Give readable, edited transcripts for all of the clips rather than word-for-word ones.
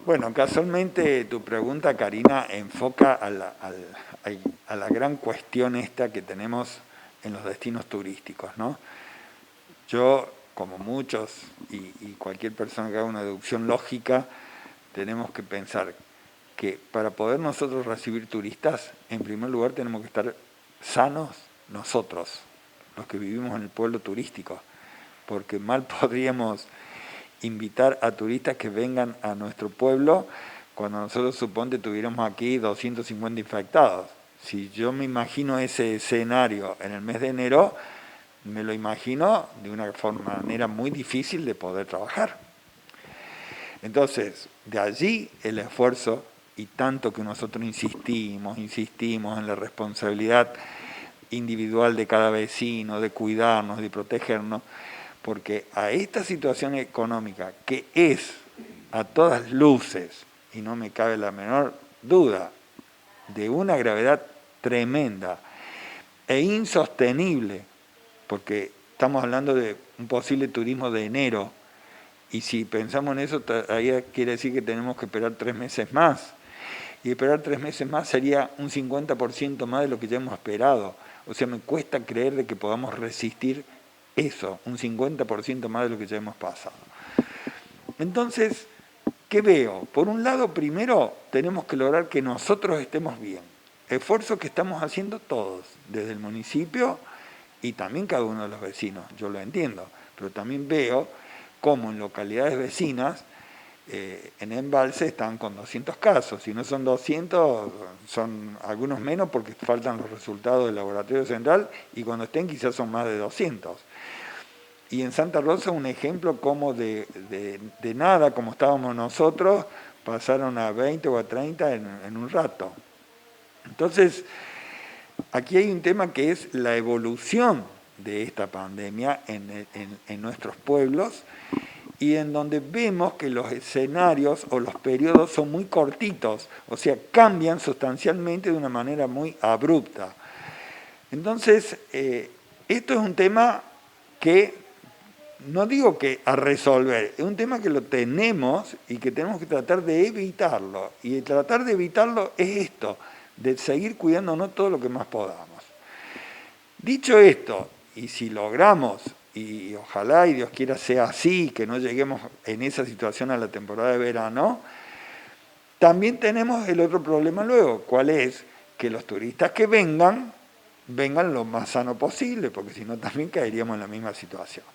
Bueno, casualmente tu pregunta, Karina, enfoca a la gran cuestión esta que tenemos en los destinos turísticos, ¿no? Yo, como muchos y cualquier persona que haga una deducción lógica, tenemos que pensar que para poder nosotros recibir turistas, en primer lugar tenemos que estar sanos nosotros, los que vivimos en el pueblo turístico, porque mal podríamos invitar a turistas que vengan a nuestro pueblo cuando nosotros suponte tuviéramos aquí 250 infectados. Si yo me imagino ese escenario en el mes de enero, me lo imagino de una manera muy difícil de poder trabajar. Entonces, de allí el esfuerzo y tanto que nosotros insistimos en la responsabilidad individual de cada vecino, de cuidarnos, de protegernos, porque a esta situación económica que es a todas luces, y no me cabe la menor duda, de una gravedad tremenda e insostenible, porque estamos hablando de un posible turismo de enero, y si pensamos en eso, ahí quiere decir que tenemos que esperar 3 meses más, y esperar 3 meses más sería un 50% más de lo que ya hemos esperado. O sea, me cuesta creer de que podamos resistir eso, un 50% más de lo que ya hemos pasado. Entonces, ¿qué veo? Por un lado, primero, tenemos que lograr que nosotros estemos bien. Esfuerzo que estamos haciendo todos, desde el municipio y también cada uno de los vecinos, yo lo entiendo, pero también veo cómo en localidades vecinas, en Embalse están con 200 casos, si no son 200, son algunos menos porque faltan los resultados del laboratorio central y cuando estén quizás son más de 200. Y en Santa Rosa un ejemplo como de nada, como estábamos nosotros, pasaron a 20 o a 30 en un rato. Entonces, aquí hay un tema que es la evolución de esta pandemia en nuestros pueblos y en donde vemos que los escenarios o los periodos son muy cortitos, o sea, cambian sustancialmente de una manera muy abrupta. Entonces, esto es un tema que, no digo que a resolver, es un tema que lo tenemos y que tenemos que tratar de evitarlo. Y tratar de evitarlo es esto, de seguir cuidándonos todo lo que más podamos. Dicho esto, y si logramos, y ojalá y Dios quiera sea así, que no lleguemos en esa situación a la temporada de verano, también tenemos el otro problema luego, ¿cuál es? Que los turistas que vengan lo más sano posible, porque si no también caeríamos en la misma situación.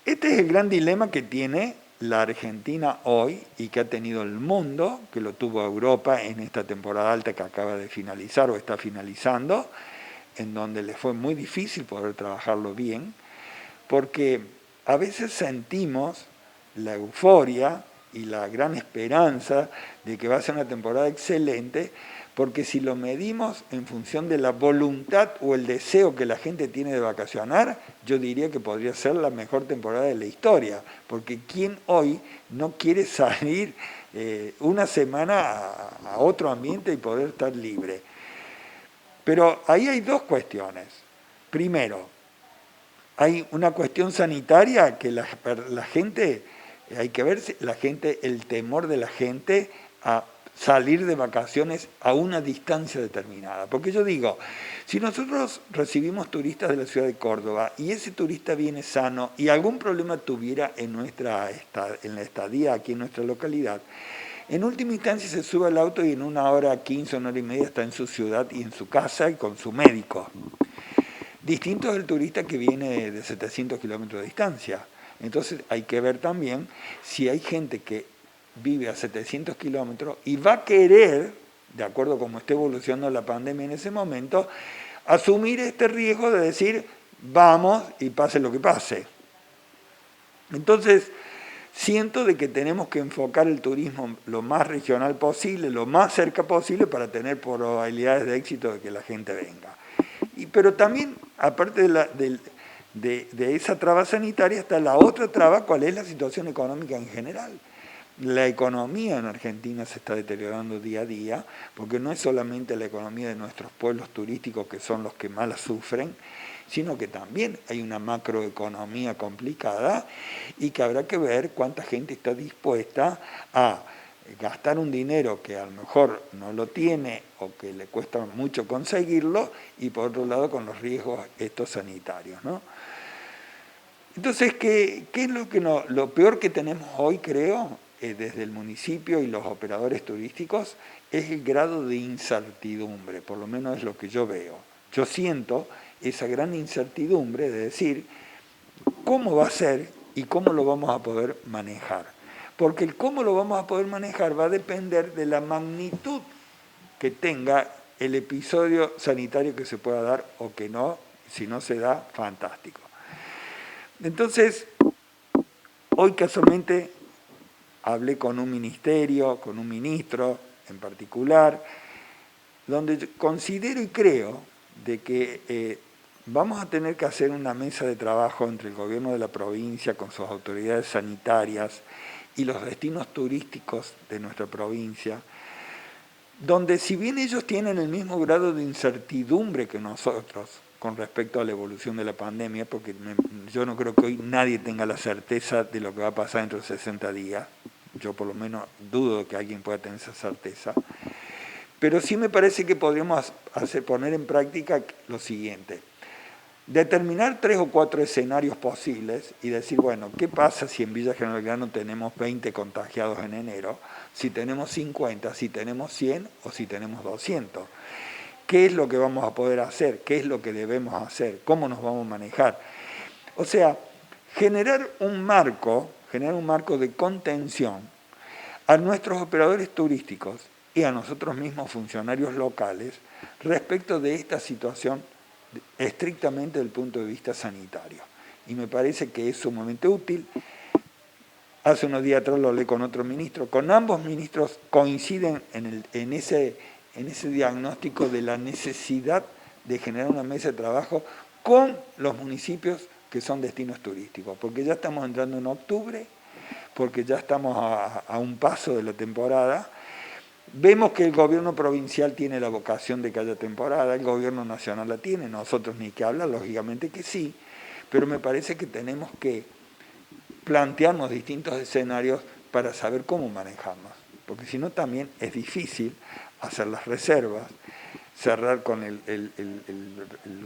Este es el gran dilema que tiene la Argentina hoy y que ha tenido el mundo, que lo tuvo Europa en esta temporada alta que acaba de finalizar o está finalizando, en donde le fue muy difícil poder trabajarlo bien, porque a veces sentimos la euforia y la gran esperanza de que va a ser una temporada excelente, porque si lo medimos en función de la voluntad o el deseo que la gente tiene de vacacionar, yo diría que podría ser la mejor temporada de la historia, porque ¿quién hoy no quiere salir una semana a otro ambiente y poder estar libre? Pero ahí hay dos cuestiones. Primero, hay una cuestión sanitaria que la gente, hay que ver la gente, el temor de la gente a salir de vacaciones a una distancia determinada. Porque yo digo, si nosotros recibimos turistas de la ciudad de Córdoba y ese turista viene sano y algún problema tuviera en la estadía aquí en nuestra localidad, en última instancia se sube al auto y en 1 hora 15, 1 hora y media está en su ciudad y en su casa y con su médico. Distinto es el turista que viene de 700 kilómetros de distancia. Entonces hay que ver también si hay gente que vive a 700 kilómetros y va a querer, de acuerdo a cómo esté evolucionando la pandemia en ese momento, asumir este riesgo de decir, vamos y pase lo que pase. Entonces, siento de que tenemos que enfocar el turismo lo más regional posible, lo más cerca posible para tener probabilidades de éxito de que la gente venga. Pero también, aparte de esa traba sanitaria, está la otra traba, ¿cuál es la situación económica en general? La economía en Argentina se está deteriorando día a día, porque no es solamente la economía de nuestros pueblos turísticos que son los que más la sufren, sino que también hay una macroeconomía complicada y que habrá que ver cuánta gente está dispuesta a gastar un dinero que a lo mejor no lo tiene o que le cuesta mucho conseguirlo, y por otro lado con los riesgos estos sanitarios, ¿no? Entonces, ¿qué es lo peor que tenemos hoy, creo, desde el municipio y los operadores turísticos? Es el grado de incertidumbre, por lo menos es lo que yo veo. Yo siento esa gran incertidumbre de decir cómo va a ser y cómo lo vamos a poder manejar. Porque el cómo lo vamos a poder manejar va a depender de la magnitud que tenga el episodio sanitario que se pueda dar o que no. Si no se da, fantástico. Entonces, hoy casualmente hablé con un ministerio, con un ministro en particular, donde considero y creo de que vamos a tener que hacer una mesa de trabajo entre el gobierno de la provincia con sus autoridades sanitarias y los destinos turísticos de nuestra provincia, donde si bien ellos tienen el mismo grado de incertidumbre que nosotros con respecto a la evolución de la pandemia, porque yo no creo que hoy nadie tenga la certeza de lo que va a pasar dentro de 60 días, yo por lo menos dudo que alguien pueda tener esa certeza, pero sí me parece que podríamos poner en práctica lo siguiente: determinar 3 o 4 escenarios posibles y decir, bueno, ¿qué pasa si en Villa General Belgrano tenemos 20 contagiados en enero? Si tenemos 50, si tenemos 100 o si tenemos 200. ¿Qué es lo que vamos a poder hacer? ¿Qué es lo que debemos hacer? ¿Cómo nos vamos a manejar? O sea, generar un marco de contención a nuestros operadores turísticos y a nosotros mismos funcionarios locales respecto de esta situación estrictamente desde el punto de vista sanitario. Y me parece que es sumamente útil. Hace unos días atrás lo hablé con otro ministro, con ambos ministros coinciden en ese diagnóstico de la necesidad de generar una mesa de trabajo con los municipios que son destinos turísticos, porque ya estamos entrando en octubre, porque ya estamos a un paso de la temporada. Vemos que el gobierno provincial tiene la vocación de que haya temporada, el gobierno nacional la tiene, nosotros ni que hablar, lógicamente que sí, pero me parece que tenemos que plantearnos distintos escenarios para saber cómo manejarnos, porque si no también es difícil hacer las reservas, cerrar con el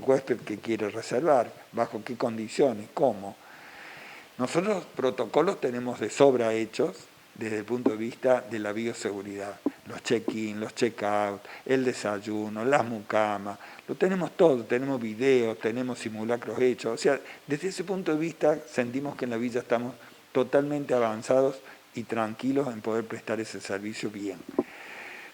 huésped que quiere reservar, bajo qué condiciones, cómo. Nosotros protocolos tenemos de sobra hechos desde el punto de vista de la bioseguridad, los check-in, los check-out, el desayuno, las mucamas, lo tenemos todo, tenemos videos, tenemos simulacros hechos, o sea, desde ese punto de vista sentimos que en la villa estamos totalmente avanzados y tranquilos en poder prestar ese servicio bien.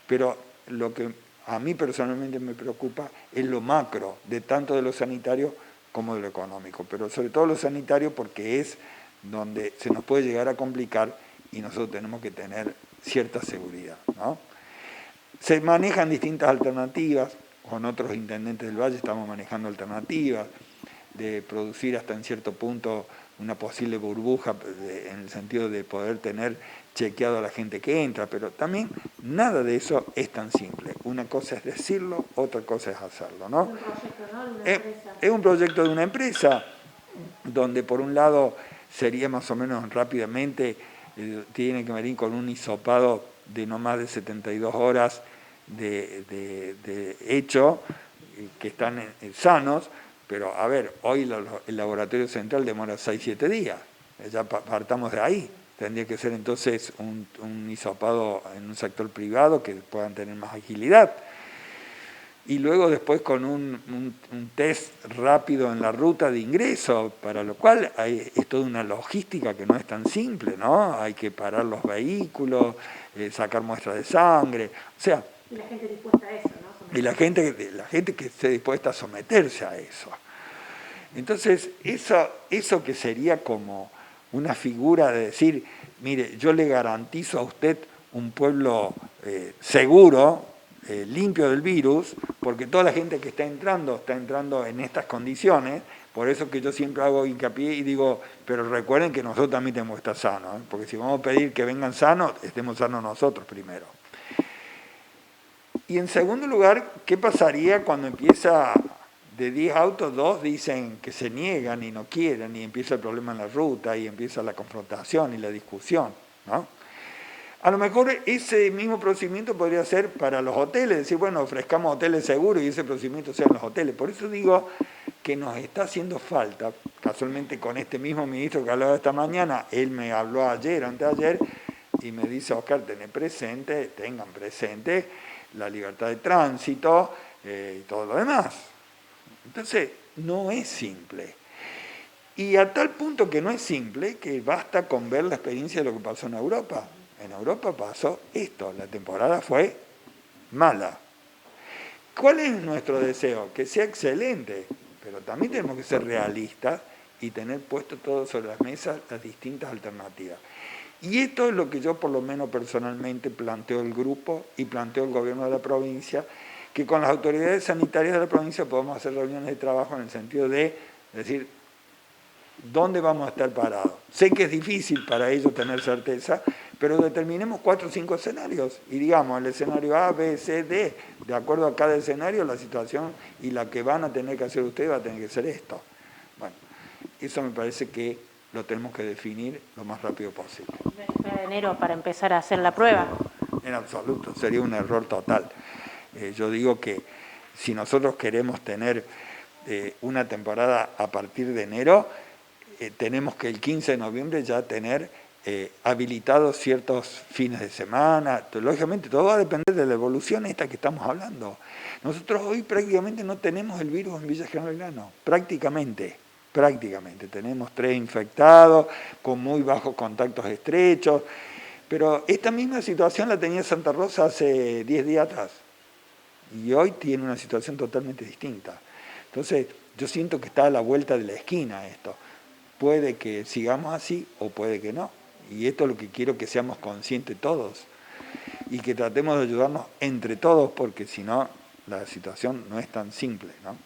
Pero lo que a mí personalmente me preocupa es lo macro, de tanto de lo sanitario como de lo económico, pero sobre todo lo sanitario porque es donde se nos puede llegar a complicar y nosotros tenemos que tener cierta seguridad, ¿no? Se manejan distintas alternativas, con otros intendentes del Valle estamos manejando alternativas de producir hasta en cierto punto una posible burbuja en el sentido de poder tener chequeado a la gente que entra, pero también nada de eso es tan simple. Una cosa es decirlo, otra cosa es hacerlo, ¿no? Un proyecto, ¿no? Es un proyecto de una empresa donde por un lado sería más o menos rápidamente, tiene que venir con un hisopado de no más de 72 horas de hecho, que están sanos, pero a ver, hoy el laboratorio central demora 6-7 días, ya partamos de ahí. Tendría que ser entonces un hisopado en un sector privado que puedan tener más agilidad. Y luego después con un test rápido en la ruta de ingreso, para lo cual es toda una logística que no es tan simple, ¿no? Hay que parar los vehículos, sacar muestras de sangre, o sea... Y la gente dispuesta a eso, ¿no? Y la gente que esté dispuesta a someterse a eso. Entonces, eso que sería como una figura de decir, mire, yo le garantizo a usted un pueblo seguro, limpio del virus, porque toda la gente que está entrando en estas condiciones, por eso que yo siempre hago hincapié y digo, pero recuerden que nosotros también tenemos que estar sanos, ¿eh? Porque si vamos a pedir que vengan sanos, estemos sanos nosotros primero. Y en segundo lugar, ¿qué pasaría cuando empieza de 10 autos, 2 dicen que se niegan y no quieren, y empieza el problema en la ruta, y empieza la confrontación y la discusión, ¿no? A lo mejor ese mismo procedimiento podría ser para los hoteles, decir, bueno, ofrezcamos hoteles seguros y ese procedimiento sea en los hoteles. Por eso digo que nos está haciendo falta, casualmente con este mismo ministro que hablaba esta mañana, él me habló ayer, anteayer, y me dice, Oscar, tengan presente la libertad de tránsito y todo lo demás. Entonces, no es simple. Y a tal punto que no es simple, que basta con ver la experiencia de lo que pasó en Europa. En Europa pasó esto, la temporada fue mala. ¿Cuál es nuestro deseo? Que sea excelente, pero también tenemos que ser realistas y tener puesto todo sobre las mesas las distintas alternativas. Y esto es lo que yo por lo menos personalmente planteo el grupo y planteo el gobierno de la provincia, que con las autoridades sanitarias de la provincia podemos hacer reuniones de trabajo en el sentido de decir, ¿dónde vamos a estar parados? Sé que es difícil para ellos tener certeza, pero determinemos 4 o 5 escenarios y digamos el escenario A, B, C, D. De acuerdo a cada escenario, la situación y la que van a tener que hacer ustedes va a tener que ser esto. Bueno, eso me parece que lo tenemos que definir lo más rápido posible. ¿No espera de enero para empezar a hacer la prueba? En absoluto, sería un error total. Yo digo que si nosotros queremos tener una temporada a partir de enero, tenemos que el 15 de noviembre ya tener habilitados ciertos fines de semana. Lógicamente todo va a depender de la evolución esta que estamos hablando. Nosotros hoy prácticamente no tenemos el virus en Villa General Belgrano, prácticamente. Tenemos 3 infectados con muy bajos contactos estrechos, pero esta misma situación la tenía Santa Rosa hace 10 días atrás y hoy tiene una situación totalmente distinta. Entonces yo siento que está a la vuelta de la esquina esto. Puede que sigamos así o puede que no. Y esto es lo que quiero que seamos conscientes todos y que tratemos de ayudarnos entre todos porque si no la situación no es tan simple, ¿no?